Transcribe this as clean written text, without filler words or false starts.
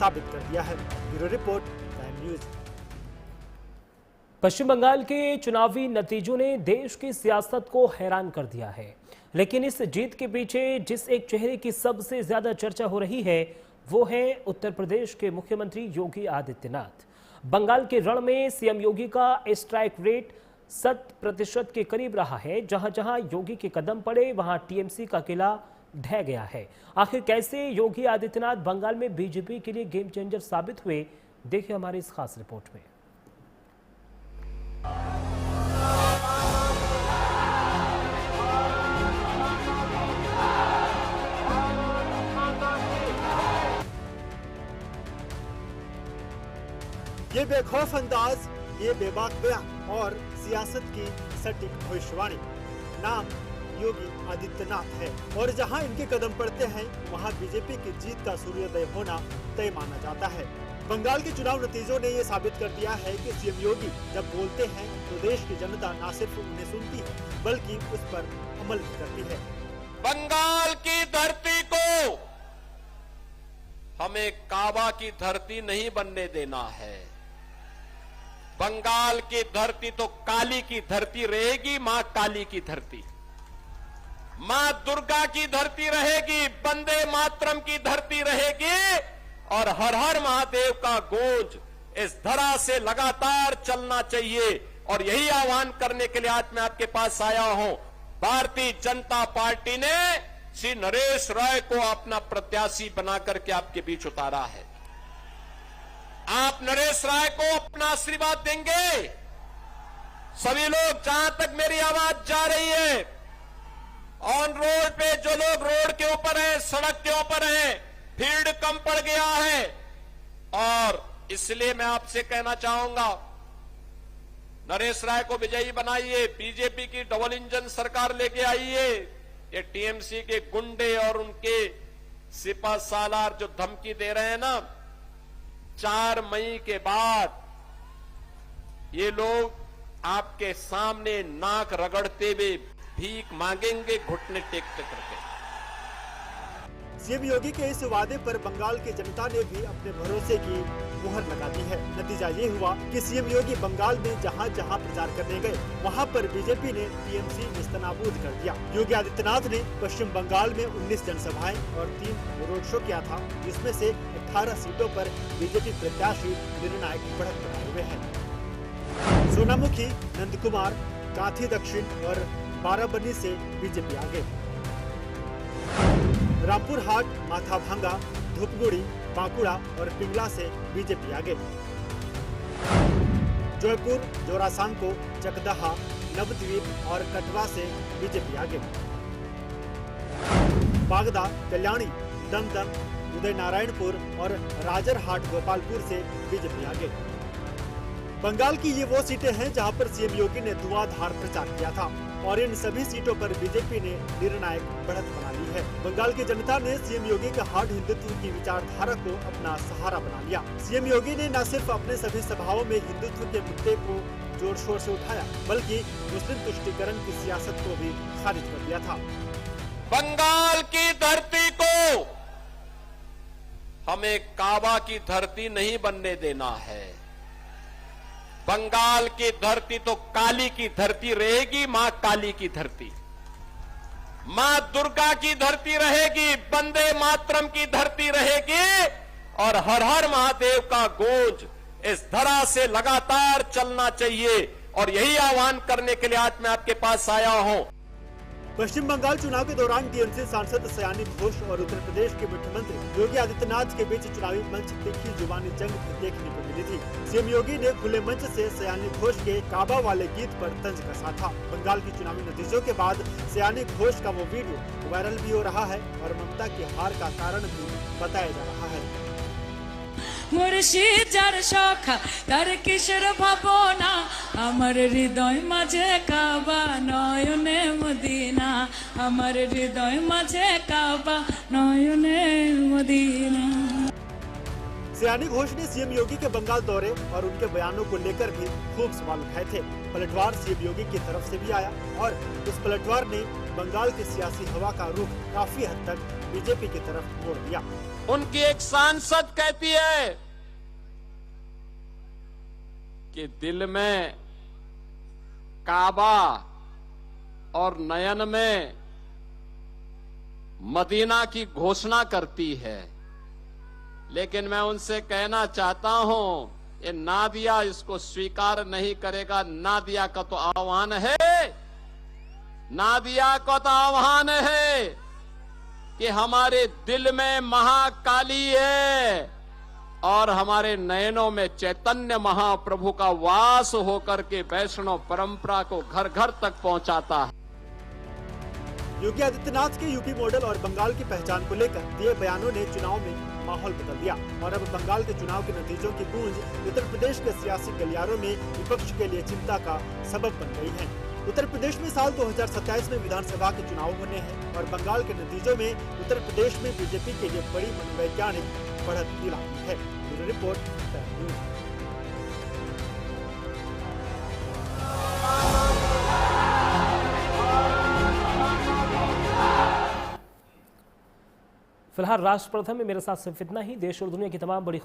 साबित कर दिया है। Bureau report, time news. Paschim Bengal के चुनावी नतीजों ने देश की सियासत को हैरान कर दिया है, लेकिन इस जीत के पीछे जिस एक चेहरे की सबसे ज्यादा चर्चा हो रही है वो है उत्तर प्रदेश के मुख्यमंत्री योगी आदित्यनाथ। बंगाल के रण में सीएम योगी का स्ट्राइक रेट 100% के करीब रहा है। जहां जहां योगी के कदम पड़े वहां टीएमसी का किला ढह गया है। आखिर कैसे योगी आदित्यनाथ बंगाल में बीजेपी के लिए गेम चेंजर साबित हुए, देखिए हमारी इस खास रिपोर्ट में। ये बेखौफ अंदाज, ये बेबाक बयान और सियासत की सटीक भविष्यवाणी। नाम योगी आदित्यनाथ है और जहां इनके कदम पड़ते हैं वहां बीजेपी की जीत का सूर्योदय होना तय माना जाता है। बंगाल के चुनाव नतीजों ने ये साबित कर दिया है कि सीएम योगी जब बोलते हैं तो देश की जनता न सिर्फ उन्हें सुनती है बल्कि उस पर अमल भी करती है। बंगाल की धरती को हमें काबा की धरती नहीं बनने देना है। बंगाल की धरती तो काली की धरती रहेगी, मां काली की धरती, मां दुर्गा की धरती रहेगी, वंदे मातरम की धरती रहेगी और हर हर महादेव का गूंज इस धरा से लगातार चलना चाहिए। और यही आह्वान करने के लिए आज मैं आपके पास आया हूं। भारतीय जनता पार्टी ने श्री नरेश राय को अपना प्रत्याशी बनाकर के आपके बीच उतारा है। आप नरेश राय को अपना आशीर्वाद देंगे? सभी लोग, जहां तक मेरी आवाज जा रही है, ऑन रोड पे जो लोग रोड के ऊपर हैं, सड़क के ऊपर हैं, भीड़ कम पड़ गया है और इसलिए मैं आपसे कहना चाहूंगा, नरेश राय को विजयी बनाइए, बीजेपी की डबल इंजन सरकार लेके आइए। ये टीएमसी के गुंडे और उनके सिपा सालार जो धमकी दे रहे हैं ना, 4 मई के बाद ये लोग आपके सामने नाक रगड़ते हुए भीख मांगेंगे, घुटने टेकते करके। सीएम योगी के इस वादे पर बंगाल की जनता ने भी अपने भरोसे की मुहर लगा दी है। नतीजा ये हुआ कि सीएम योगी बंगाल में जहां जहां प्रचार करने गए वहां पर बीजेपी ने टीएमसी निस्तनाबूद कर दिया। योगी आदित्यनाथ ने पश्चिम बंगाल में 19 जनसभाएं और 3 रोड शो किया था, जिसमें से 18 सीटों पर बीजेपी प्रत्याशी निर्णायक बढ़त बनाए हुए हैं। सोनामुखी, नंदकुमार, कांथी दक्षिण और बाराबनी से बीजेपी आगे। रामपुर हाट, माथाभांगा, धूपगुड़ी, बांकुड़ा और पिंगला से बीजेपी आगे। जयपुर, जोरासांको, चकदहा, नवद्वीप और कटवा से बीजेपी आगे। बागदा, कल्याणी, दमदम, उदय नारायणपुर और राजरहाट गोपालपुर से बीजेपी आगे। बंगाल की ये वो सीटें हैं जहां पर सीएम योगी ने धुआंधार प्रचार किया था और इन सभी सीटों पर बीजेपी ने निर्णायक बढ़त बना ली है। बंगाल की जनता ने सीएम योगी का हार्ड हिंदुत्व की विचारधारा को अपना सहारा बना लिया। सीएम योगी ने न सिर्फ अपने सभी सभाओं में हिंदुत्व के मुद्दे को जोर शोर से उठाया, बल्कि मुस्लिम तुष्टीकरण की सियासत को भी खारिज कर दिया था। बंगाल की धरती को हमें काबा की धरती नहीं बनने देना है। बंगाल की धरती तो काली की धरती रहेगी, मां काली की धरती, मां दुर्गा की धरती रहेगी, वंदे मातरम की धरती रहेगी और हर हर महादेव का गूंज इस धरा से लगातार चलना चाहिए। और यही आह्वान करने के लिए आज मैं आपके पास आया हूं। पश्चिम बंगाल चुनाव के दौरान टीएमसी सांसद सयानी घोष और उत्तर प्रदेश के मुख्यमंत्री योगी आदित्यनाथ के बीच चुनावी मंच तीखी जुबानी जंग भी देखने को मिली थी। सीएम योगी ने खुले मंच से सयानी घोष के काबा वाले गीत पर तंज कसा था। बंगाल की चुनावी नतीजों के बाद सयानी घोष का वो वीडियो वायरल भी हो रहा है और ममता की हार का कारण भी बताया जा रहा है। मुर्शिद जार सखा तार किशोर भावना আমার হৃদয় মাঝে কাবা নয়নে মদিনা আমার হৃদয় মাঝে কাবা নয়নে মদিনা। सयानी घोष ने सीएम योगी के बंगाल दौरे और उनके बयानों को लेकर भी खूब सवाल उठाए थे। पलटवार सीएम योगी की तरफ से भी आया और उस पलटवार ने बंगाल की सियासी हवा का रुख काफी हद तक बीजेपी की तरफ मोड़ दिया। उनकी एक सांसद कहती है कि दिल में काबा और नयन में मदीना की घोषणा करती है, लेकिन मैं उनसे कहना चाहता हूं ये नादिया इसको स्वीकार नहीं करेगा। नादिया का तो आह्वान है, नादिया का तो आह्वान है कि हमारे दिल में महाकाली है और हमारे नयनों में चैतन्य महाप्रभु का वास होकर के वैष्णव परंपरा को घर घर तक पहुंचाता है। योगी आदित्यनाथ के यूपी मॉडल और बंगाल की पहचान को लेकर दिए बयानों ने चुनाव में माहौल बदल दिया और अब बंगाल के चुनाव के नतीजों की गूंज उत्तर प्रदेश के सियासी गलियारों में विपक्ष के लिए चिंता का सबब बन गई है। उत्तर प्रदेश में साल 2027 में विधानसभा के चुनाव होने हैं और बंगाल के नतीजों में उत्तर प्रदेश में बीजेपी के लिए बड़ी मनोवैज्ञानिक बढ़त दिलाती है। ब्यूरो रिपोर्ट तय न्यूज। फिलहाल राष्ट्र प्रथम में मेरे साथ सिर्फ इतना ही। देश और दुनिया की तमाम बड़ी